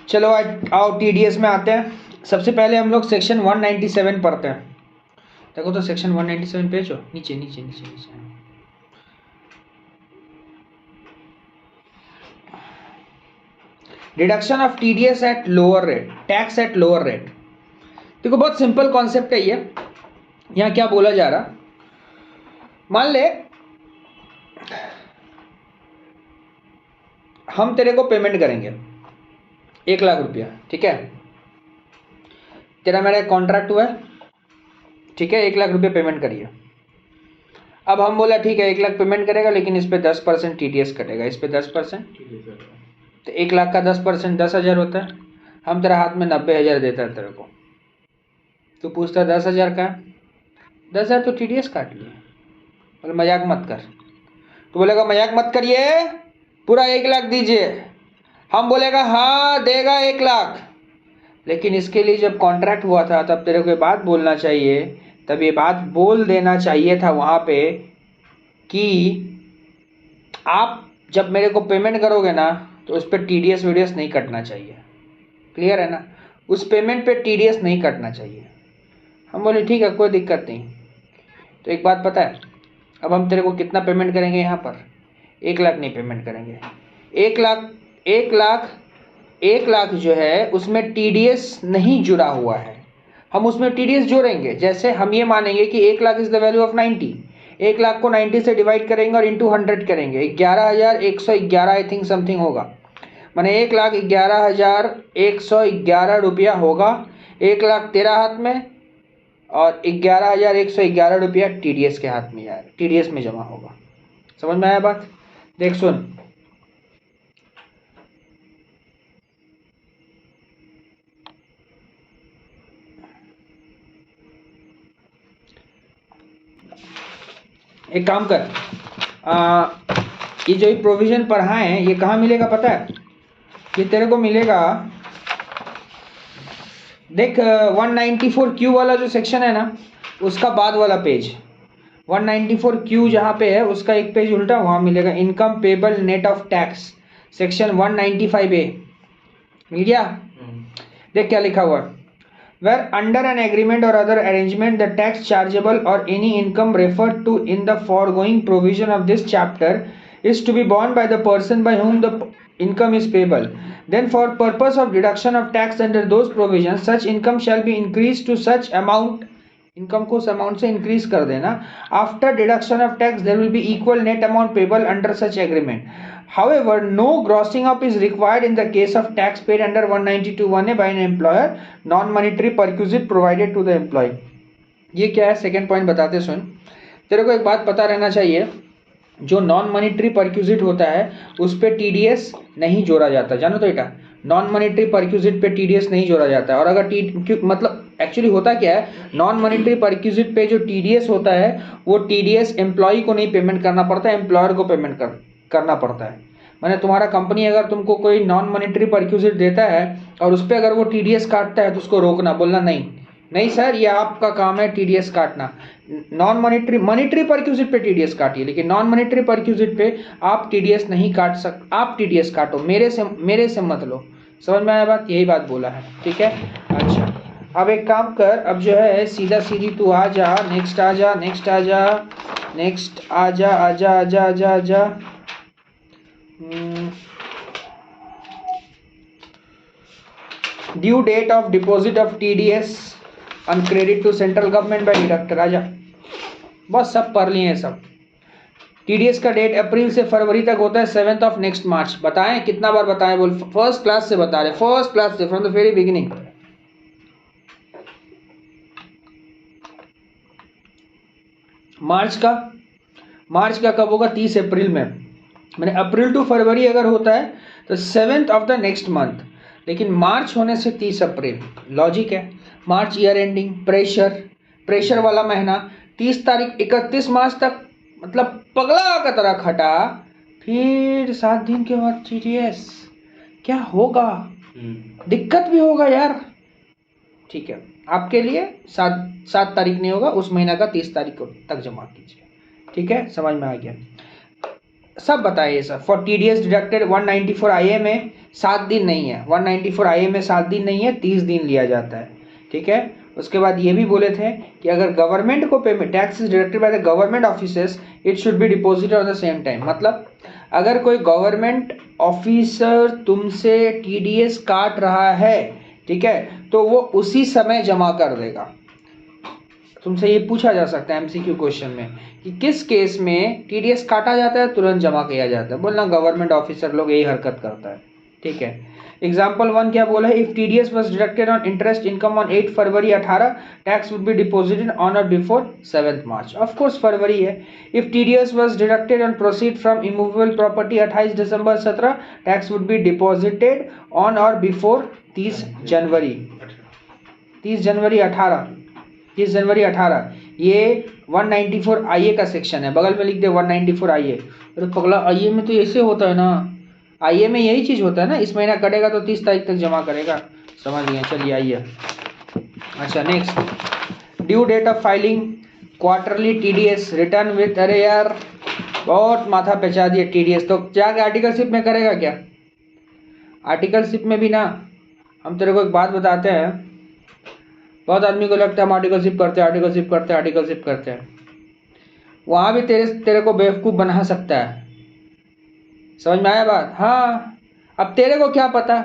चलो आज आओ टीडीएस में आते हैं। सबसे पहले हम लोग सेक्शन 197 पढ़ते हैं। देखो तो सेक्शन 197 पेज हो, नीचे नीचे नीचे नीचे। Reduction of TDS at lower rate, tax at lower rate. देखो बहुत सिंपल कॉन्सेप्ट है ये। यहाँ क्या बोला जा रहा, मान ले हम तेरे को पेमेंट करेंगे 1,00,000 रुपया, ठीक है। तेरा मेरा कॉन्ट्रैक्ट हुआ है, ठीक है। 1,00,000 रुपये पेमेंट करिए। अब हम बोला ठीक है 1,00,000 पेमेंट करेगा, लेकिन इस पे 10% टीडीएस कटेगा, इस पे 10%। तो 1,00,000 का 10% 10,000 होता है। हम तेरा हाथ में 90,000 देता है तेरे को, तो पूछता 10,000 का, 10,000 तो टीडीएस काट लिए। बोले मजाक मत कर। तो बोलेगा मजाक मत करिए, पूरा 1,00,000 दीजिए। हम बोलेगा हाँ देगा 1,00,000, लेकिन इसके लिए जब कॉन्ट्रैक्ट हुआ था तब तेरे को ये बात बोलना चाहिए, तब ये बात बोल देना चाहिए था वहाँ पे कि आप जब मेरे को पेमेंट करोगे ना तो उस पर टीडीएस वीडीएस नहीं कटना चाहिए। क्लियर है ना, उस पेमेंट पे टीडीएस नहीं कटना चाहिए। हम बोले ठीक है कोई दिक्कत नहीं। तो एक बात पता है, अब हम तेरे को कितना पेमेंट करेंगे यहाँ पर, 1,00,000 नहीं पेमेंट करेंगे। 1,00,000 1,00,000 जो है उसमें टीडीएस नहीं जुड़ा हुआ है। हम उसमें टीडीएस जोड़ेंगे। जैसे हम ये मानेंगे कि 1,00,000 इज द वैल्यू ऑफ 90, 1,00,000 को 90 से डिवाइड करेंगे और इंटू 100 करेंगे, 11,111 आई थिंक समथिंग होगा। माने 1,11,111 रुपया होगा। 1,00,000 तेरा हाथ में और 11,111 रुपया टीडीएस के हाथ में जाएगा, टीडीएस में जमा होगा। समझ में आया बात? देख सुन, एक काम कर, ये जो प्रोविजन पढ़ा है ये कहाँ मिलेगा पता है? ये तेरे को मिलेगा, देख 194Q वाला जो सेक्शन है ना उसका बाद वाला पेज, 194Q जहाँ पे है उसका एक पेज उल्टा, वहाँ मिलेगा income payable net of tax, section 195A। मिल गया? देख क्या लिखा हुआ है, where under an agreement or other arrangement the tax chargeable or any income referred to in the foregoing provision of this chapter is to be borne by the person by whom the income is payable, then for purpose of deduction of tax under those provisions such income shall be increased to such amount, income को उस amount से increase कर देना, after deduction of tax there will be equal net amount payable under such agreement. However, no grossing up is required in the case of tax paid under 192(1)(a) by an employer, non-monetary perquisite provided to the employee। ये क्या है second point बताते सुन। तेरे को एक बात पता रहना चाहिए, जो नॉन मॉनिटरी परक्यूजिट होता है उस पर टीडीएस नहीं जोड़ा जाता, जानो तो बेटा। नॉन मॉनिटरी परक्यूजिट पे टीडीएस नहीं जोड़ा जाता है। और अगर मतलब एक्चुअली होता क्या है, नॉन मॉनिटरी परक्यूजिट पे जो टीडीएस होता है वो टीडीएस एम्प्लॉय को नहीं पेमेंट करना पड़ता है, एम्प्लॉयर को पेमेंट करना पड़ता है। मैंने तुम्हारा कंपनी अगर तुमको कोई नॉन मॉनिटरी परक्यूजिट देता है और उस पर अगर वो टीडीएस काटता है तो उसको रोकना, बोलना नहीं नहीं सर ये आपका काम है टीडीएस काटना। नॉन मॉनिटरी परक्यूजिट पे टीडीएस काटिए, लेकिन नॉन मॉनिटरी परक्यूजिट पे आप टीडीएस नहीं काट आप टीडीएस काटो, मेरे से मत लो। समझ में आया बात? यही बात बोला है, ठीक है। अच्छा अब एक काम कर, अब जो है सीधा सीधी तू आ जा, नेक्स्ट आ जा, नेक्स्ट आ जा, नेक्स्ट आ जा, आजा आजा आजा आजा। Due date of deposit of TDS on credit to central government by deductor. आजा, बस सब पढ़ लिए हैं सब। टीडीएस का डेट अप्रैल से फरवरी तक होता है 7th ऑफ नेक्स्ट मार्च। बताएं कितना बार बताएं? बोल, फर्स्ट क्लास से बता रहे, फर्स्ट क्लास से, फ्रॉम द वेरी बिगिनिंग। मार्च का कब होगा? 30 अप्रैल में। मैंने अप्रैल टू फरवरी अगर होता है तो 7th of the next month, लेकिन मार्च होने से 30 अप्रैल। लॉजिक है। मार्च ईयर एंडिंग, प्रेशर वाला महीना, 30 तारीख 31 मार्च तक, मतलब पगला का तरह खटा, फिर 7 दिन के बाद टीडीएस। क्या होगा? दिक्कत भी होगा यार। ठीक है, आपके लिए 7 तारीख नहीं होगा, उस महीना का 30 तारीख तक जमा कीजिए। ठीक है, समझ में आ गया। सब बताए ये सब। फॉर TDS डिडक्टेड 194 IA में 7 दिन नहीं है, 194 IA में 7 दिन नहीं है, 30 दिन लिया जाता है, ठीक है। उसके बाद ये भी बोले थे कि अगर गवर्नमेंट को payment tax is deducted by the government officers it should be deposited on the same time. मतलब अगर कोई गवर्नमेंट ऑफिसर तुमसे TDS काट रहा है, ठीक है, तो वो उसी समय जमा कर देगा। तुमसे ये पूछा जा सकता है MCQ क्वेश्चन में कि किस केस में TDS काटा जाता है तुरंत जमा किया जाता है, बोलना गवर्नमेंट ऑफिसर लोग यही हरकत करता है, ठीक है। एग्जाम्पल 1 क्या बोला है, if TDS was deducted on interest income on 8 February 18 tax would be deposited on or before 7th March. Of course फरवरी है। If TDS was deducted on proceed from immovable property 28 December 17 tax would be deposited on or before 30 January 18। ये 194 IA का section है, बगल में लिख दे 194 IA। अरे पगला, IA में तो ऐसे होता है ना, IA में यही चीज होता है ना, इस महीना कटेगा तो 30 तारीख तक जमा करेगा, समझ गए। चलिए आइए, अच्छा next, due date of filing quarterly TDS return with, अरे यार बहुत माथा पेचा दिया TDS, तो जाके आर्टिकलशिप में करेगा क्या? आर्टिकलशिप में भी ना, हम तेरे को एक बात बताते हैं, बहुत आदमी को लगता है हम आर्टिकलशिप करते हैं, वहां भी तेरे को बेवकूफ़ बना सकता है, समझ में आया बात? हाँ, अब तेरे को क्या पता,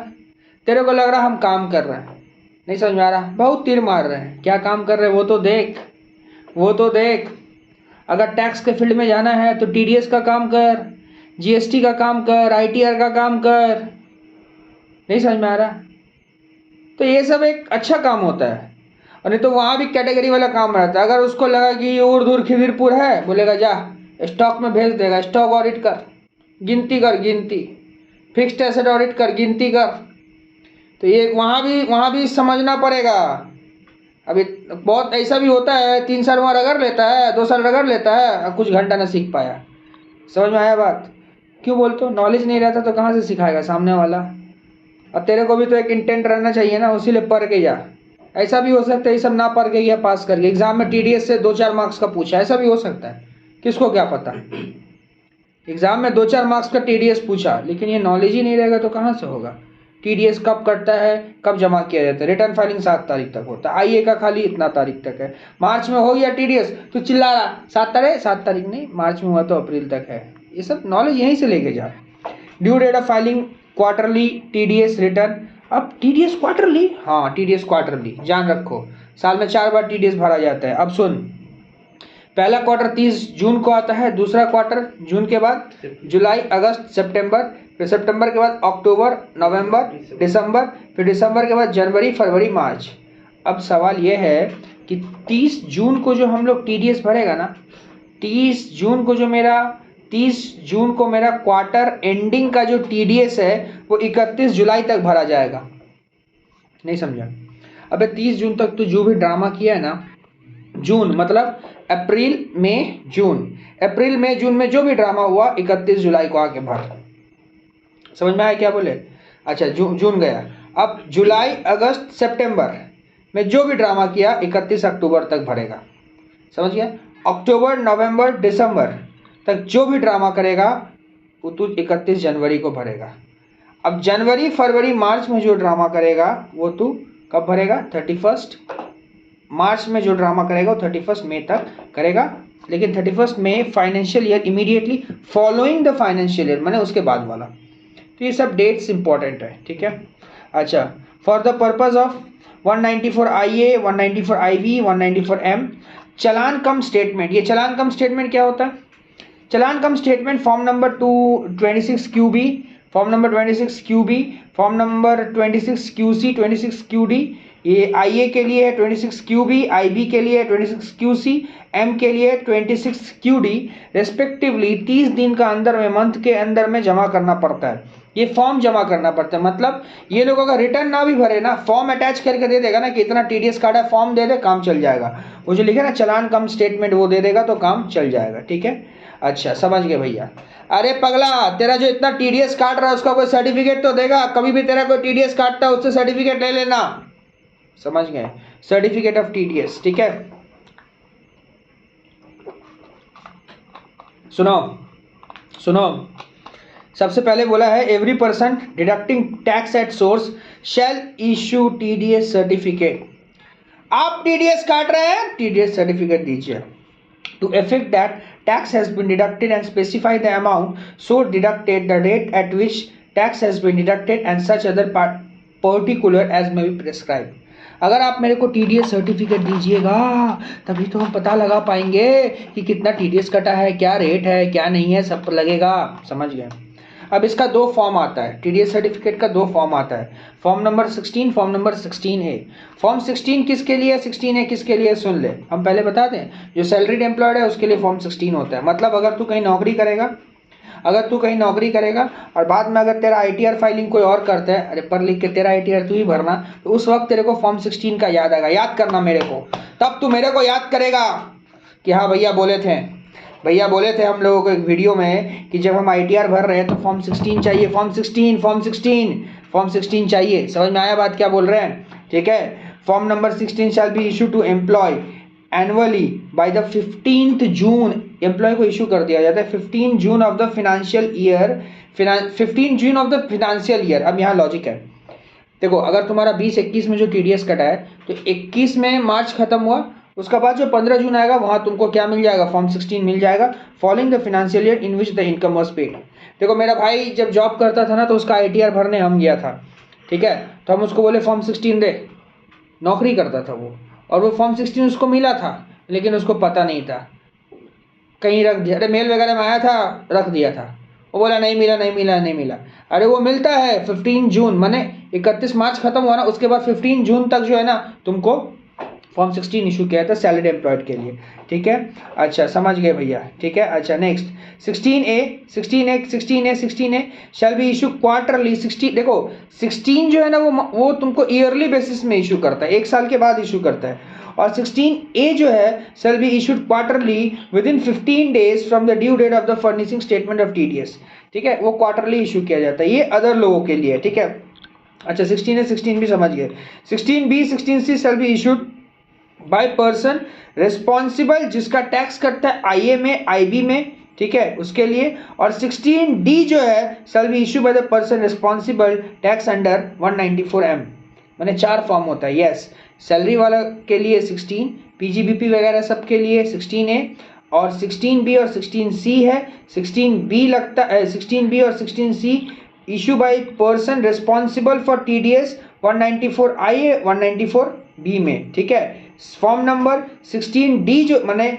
तेरे को लग रहा हम काम कर रहे हैं, नहीं समझ में आ रहा, बहुत तीर मार रहे हैं, क्या काम कर रहे हैं वो तो देख। अगर टैक्स के फील्ड में जाना है तो TDS का काम कर, GST का काम कर, ITR का काम कर, नहीं समझ में आ रहा? तो ये सब एक अच्छा काम होता है, और नहीं तो वहाँ भी कैटेगरी वाला काम रहता है। अगर उसको लगा कि ये उर्दूर खिदिरपुर है, बोलेगा जा स्टॉक में भेज देगा, स्टॉक ऑडिट कर, गिनती, फिक्स्ड एसेट ऑडिट कर, गिनती कर। तो ये वहाँ भी समझना पड़ेगा। अभी बहुत ऐसा भी होता है 3 साल वहाँ रगड़ लेता है, 2 साल रगड़ लेता है, कुछ घंटा ना सीख पाया, समझ में आया बात? क्यों बोलते हो, नॉलेज नहीं रहता तो कहाँ से सिखाएगा सामने वाला? और तेरे को भी तो एक इंटेंट रहना चाहिए ना, उसी लिए पढ़ के जा। ऐसा भी हो सकता है ये सब ना पढ़ के या पास करके एग्जाम में TDS से 2-4 मार्क्स का पूछा, ऐसा भी हो सकता है, किसको क्या पता। एग्जाम में 2-4 मार्क्स का TDS पूछा, लेकिन ये नॉलेज ही नहीं रहेगा तो कहाँ से होगा? TDS कब कटता है, कब जमा किया जाता है? रिटर्न फाइलिंग 7 तारीख तक होता है, IA का खाली इतना तारीख तक है। मार्च में हो गया TDS तो चिल्ला रहा 7 तारीख नहीं, मार्च में हुआ तो अप्रैल तक है। ये सब नॉलेज यहीं से लेके जा। Due date of filing quarterly TDS return. अब TDS क्वार्टरली, हाँ TDS क्वार्टरली, जान रखो साल में 4 बार TDS भरा जाता है। अब सुन, पहला क्वार्टर 30 जून को आता है, दूसरा क्वार्टर जून के बाद जुलाई, अगस्त, सितंबर, फिर सितंबर के बाद अक्टूबर, नवंबर, दिसंबर, फिर दिसंबर के बाद जनवरी, फरवरी, मार्च। अब सवाल यह है कि 30 जून को जो हम लोग TDS भरेगा ना, 30 जून को मेरा क्वार्टर एंडिंग का जो TDS है वो 31 जुलाई तक भरा जाएगा, नहीं समझा? अबे 30 जून तक तो जो भी ड्रामा किया है ना, जून मतलब अप्रैल मई जून में जो भी ड्रामा हुआ 31 जुलाई को आके भर, समझ में आया क्या बोले? अच्छा जून गया, अब जुलाई, अगस्त, सितंबर में जो भी ड्रामा किया 31 अक्टूबर तक भरेगा, समझ गया? अक्टूबर, नवंबर, दिसंबर तक जो भी ड्रामा करेगा वो तू 31 जनवरी को भरेगा। अब जनवरी, फरवरी, मार्च में जो ड्रामा करेगा वो तू कब भरेगा? 31 मार्च में जो ड्रामा करेगा वो 31 मई तक करेगा, लेकिन 31 May financial year immediately following the financial year, मैंने उसके बाद वाला। तो ये सब डेट्स इंपॉर्टेंट है, ठीक है। अच्छा, for the purpose of 194 IA, 194 IB, 194 M, challan cum statement. ये चालान कम स्टेटमेंट क्या होता है? Challan cum statement form number 26 QB, form number 26 QB, form number 26 QC, 26 QD, ये IA के लिए है 26 QB, IB के लिए है 26 QC, M के लिए 26 QD रेस्पेक्टिवली 30 दिन का अंदर में, मंथ के अंदर में जमा करना पड़ता है। ये फॉर्म जमा करना पड़ता है, मतलब ये लोग अगर रिटर्न ना भी भरे ना, फॉर्म अटैच करके दे देगा ना कि इतना TDS कार्ड है, फॉर्म दे दे, काम चल जाएगा। वो जो लिखे ना चालान कम स्टेटमेंट वो दे देगा तो काम चल जाएगा, ठीक है। अच्छा समझ गए भैया? अरे पगला, तेरा जो इतना TDS काट रहा है उसका कोई सर्टिफिकेट तो देगा, कभी भी तेरा कोई TDS काटता है उससे सर्टिफिकेट ले लेना, समझ गए? सर्टिफिकेट ऑफ TDS, ठीक है। सुनो, सबसे पहले बोला है every person deducting tax at source shall issue TDS certificate. आप टीडीएस काट रहे हैं, टीडीएस सर्टिफिकेट दीजिए। To effect that tax has been deducted and specify the amount so deducted, the rate at which tax has been deducted and such other particular as may be prescribe. अगर आप मेरे को TDS certificate दीजिएगा तभी तो हम पता लगा पाएंगे कि कितना टीडीएस कटा है, क्या रेट है, क्या नहीं है, सब लगेगा। समझ गए? अब इसका दो फॉर्म आता है, टीडीएस सर्टिफिकेट का दो फॉर्म आता है, form number 16, form number 16A। Form 16 किसके लिए, 16A किसके लिए, सुन ले। हम पहले बता दें, जो सैलरीड एम्प्लॉयड है उसके लिए फॉर्म 16 होता है। मतलब अगर तू कहीं नौकरी करेगा, और बाद में अगर तेरा ITR फाइलिंग कोई और करता है, अरे पढ़ लिख के तेरा ITR तू ही भरना, तो उस वक्त तेरे को फॉर्म 16 का याद आएगा। याद करना मेरे को, तब तू मेरे को याद करेगा कि हाँ भैया बोले थे हम लोगों को एक वीडियो में कि जब हम ITR भर रहे हैं तो फॉर्म 16 चाहिए, फॉर्म 16 चाहिए। समझ में आया बात क्या बोल रहे हैं? ठीक है। Form number 16 shall be issue to employ annually by the 15th June. Employ को इशू कर दिया जाता है 15 June of the financial year, 15 June of the financial year. अब यहाँ लॉजिक है, देखो अगर तुम्हारा 20-21 में जो TDS कटा है तो 21 में मार्च खत्म हुआ, उसका बाद जो 15 जून आएगा वहाँ तुमको क्या मिल जाएगा, फॉर्म 16 मिल जाएगा, following the financial year in which the income was paid. देखो मेरा भाई जब जॉब करता था ना तो उसका ITR भरने हम गया था, ठीक है, तो हम उसको बोले फॉर्म 16 दे, नौकरी करता था वो, और वो फॉर्म 16 उसको मिला था लेकिन उसको पता नहीं था, कहीं रख दिया, अरे मेल वगैरह में आया था, रख दिया था, वो बोला नहीं मिला। अरे वो मिलता है 15 जून, माने 31 मार्च खत्म हुआ ना, उसके बाद 15 जून तक जो है ना तुमको फॉर्म 16 इशू किया था सैलरीड एम्प्लॉयड के लिए। ठीक है, अच्छा समझ गए भैया। ठीक है, अच्छा next 16A shell be issue quarterly. 16 देखो 16 जो है ना वो तुमको ईयरली बेसिस में इशू करता है, एक साल के बाद इशू करता है। और 16A जो है shall be issued quarterly within 15 days from the due date of the furnishing statement of TDS। ठीक है, वो क्वार्टरली इशू किया जाता है, ये अदर लोगों के लिए। ठीक है, अच्छा 16A 16B समझ गए। 16B 16C shell be issued by person responsible, जिसका टैक्स कटता है IA में, IB में, ठीक है, उसके लिए। और 16D जो है shall be issue by the person responsible tax under 194M। मैंने 4 फॉर्म होता है। यस, सैलरी वाला के लिए 16, PGBP वगैरह सब के लिए 16A, और 16B और 16C है। 16B लगता है 16B और 16C issue by person responsible for TDS 194IA 194B में। ठीक है, फॉर्म नंबर 16D जो माने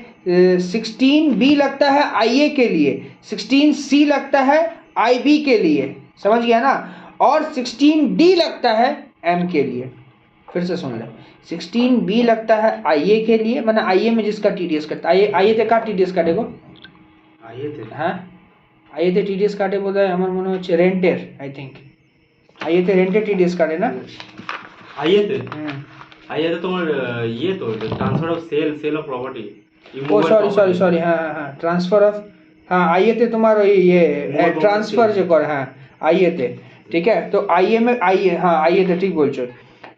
16B लगता है IA के लिए, 16C लगता है IB के लिए, समझ गया ना, और 16D लगता है M के लिए। फिर से सुन ले, 16B लगता है IA के लिए, माने IA में जिसका TDS कटता है, IA তে কার TDS কাটে গো, IA তে, হ্যাঁ IA তে TDS কাটে বোধহয়, আমার মনে হচ্ছে রেন্টের, আই থিংক IA তে রেন্টের TDS কাটে না, IA তে IA তে তোমার ইয়ে তো transfer of sale of property, ও সরি হ্যাঁ ট্রান্সফার অফ, हाँ आइए थे तुम्हारा ये ट्रांसफर जो कर, हाँ आइए थे। ठीक है, तो आइए में आइए, हाँ आइए थे, ठीक बोल चो।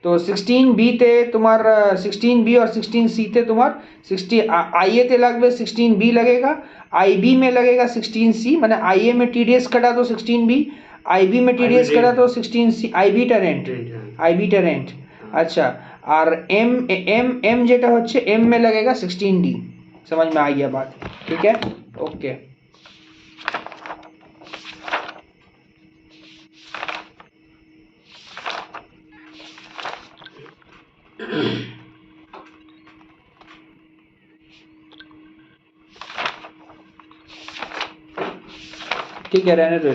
तो 16B थे तुम्हार 16B और 16C थे तुम्हार 16 आइए थे लगभग 16B लगेगा, IB में लगेगा 16C, मैंने आइए में TDS कटा तो 16B, IB में TDS कटा तो 16C, IB टेरेंट। अच्छा, और M जेटा होच्छे M में लगेगा 16D। समझ में आ गया बात? ठीक है, ओके। ठीक है, रहने दो।